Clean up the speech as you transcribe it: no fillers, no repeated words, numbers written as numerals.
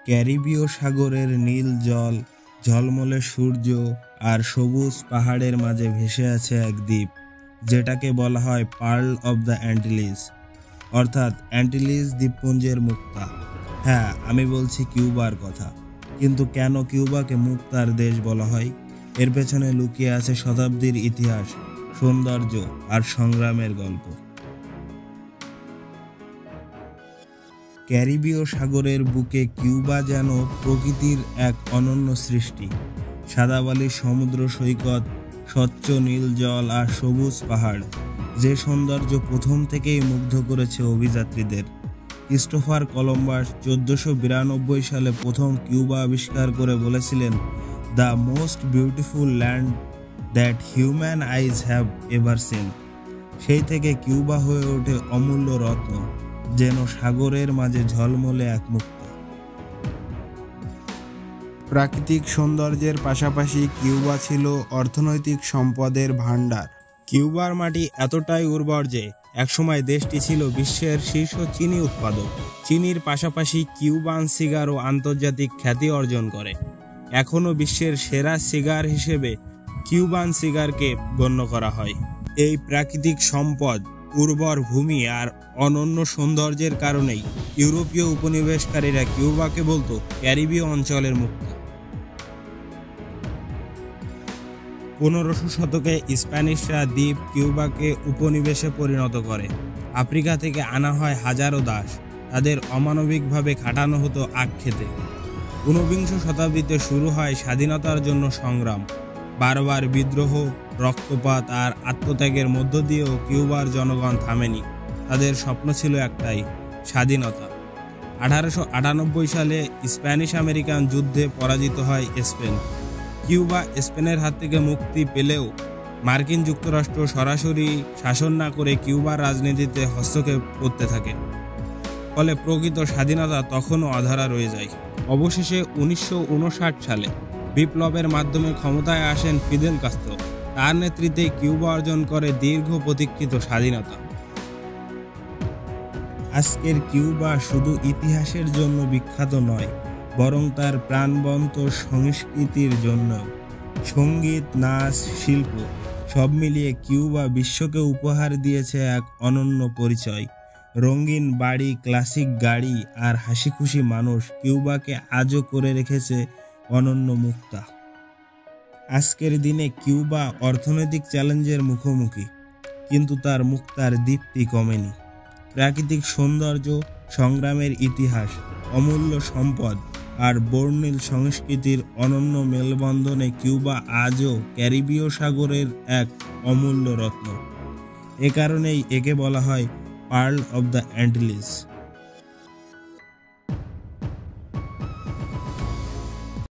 ক্যারিবীয় সাগরের নীল জল, ঝলমলে সূর্য আর সবুজ পাহাড়ের মাঝে ভেসে আছে এক দ্বীপ, যেটাকে বলা হয় পার্ল অব দ্য অ্যান্টিলিজ, অর্থাৎ অ্যান্টিলিজ দ্বীপপুঞ্জের মুক্তা। হ্যাঁ, আমি বলছি কিউবার কথা। কিন্তু কেন কিউবাকে মুক্তার দেশ বলা হয়? এর পেছনে লুকিয়ে আছে শতাব্দীর ইতিহাস, সৌন্দর্য আর সংগ্রামের গল্প। ক্যারিবীয় সাগরের বুকে কিউবা যেন প্রকৃতির এক অনন্য সৃষ্টি। সাদাবালির সমুদ্র সৈকত, স্বচ্ছ নীল জল আর সবুজ পাহাড়, যে সৌন্দর্য প্রথম থেকেই মুগ্ধ করেছে অভিযাত্রীদের। ক্রিস্টোফার কলম্বাস 1492 সালে প্রথম কিউবা আবিষ্কার করে বলেছিলেন, the most beautiful land that human eyes have ever seen. সেই থেকে কিউবা হয়ে ওঠে অমূল্য রত্ন, যেন সাগরের মাঝে ঝলমলে এক মুক্তা। প্রাকৃতিক সৌন্দর্যের পাশাপাশি কিউবা ছিল অর্থনৈতিক সম্পদের ভাণ্ডার। কিউবার মাটি এতটাই উর্বর যে একসময় দেশটি ছিল বিশ্বের শীর্ষ চিনি উৎপাদক। চিনির পাশাপাশি কিউবান সিগারও আন্তর্জাতিক খ্যাতি অর্জন করে। এখনও বিশ্বের সেরা সিগার হিসেবে কিউবান সিগারকে গণ্য করা হয়। এই প্রাকৃতিক সম্পদ, উর্বর ভূমি আর অনন্য সৌন্দর্যের কারণেই ইউরোপীয় উপনিবেশকারীরা কিউবাকে বলতো ক্যারিবীয় অঞ্চলের মুক্তা। 1500 শতকে স্প্যানিশরা দ্বীপ কিউবাকে উপনিবেশে পরিণত করে। আফ্রিকা থেকে আনা হয় হাজারো দাস, তাদের অমানবিকভাবে খাটানো হতো আখ খেতে। 19বিংশ শতাব্দীতে শুরু হয় স্বাধীনতার জন্য সংগ্রাম। বারবার বিদ্রোহ, রক্তপাত আর আত্মত্যাগের মধ্য দিয়েও কিউবার জনগণ থামেনি। তাদের স্বপ্ন ছিল একটাই, স্বাধীনতা। 1898 সালে স্প্যানিশ আমেরিকান যুদ্ধে পরাজিত হয় স্পেন। কিউবা স্পেনের হাত থেকে মুক্তি পেলেও মার্কিন যুক্তরাষ্ট্র সরাসরি শাসন না করে কিউবার রাজনীতিতে হস্তক্ষেপ করতে থাকে। ফলে প্রকৃত স্বাধীনতা তখনও আধারা রয়ে যায়। অবশেষে 1959 সালে বিপ্লবের মাধ্যমে ক্ষমতায় আসেন ফিদেল কাস্ত্রো। তার নেতৃত্বে কিউবা অর্জন করে দীর্ঘ প্রতীক্ষিত স্বাধীনতা। আজকের কিউবা শুধু ইতিহাসের জন্য বিখ্যাত নয়, বরং তার প্রাণবন্ত সংস্কৃতির জন্য। সঙ্গীত, নাচ, শিল্প সব মিলিয়ে কিউবা বিশ্বকে উপহার দিয়েছে এক অনন্য পরিচয়। রঙিন বাড়ি, ক্লাসিক গাড়ি আর হাসিখুশি মানুষ কিউবাকে আজও করে রেখেছে অনন্য মুক্তা। আজকের দিনে কিউবা অর্থনৈতিক চ্যালেঞ্জের মুখোমুখি, কিন্তু তার মুক্তার দীপ্তি কমেনি। প্রাকৃতিক সৌন্দর্য, সংগ্রামের ইতিহাস, অমূল্য সম্পদ আর বর্ণিল সংস্কৃতির অনন্য মেলবন্ধনে কিউবা আজও ক্যারিবীয় সাগরের এক অমূল্য রত্ন। এ কারণেই একে বলা হয় পার্ল অব দ্য অ্যান্টিলিজ।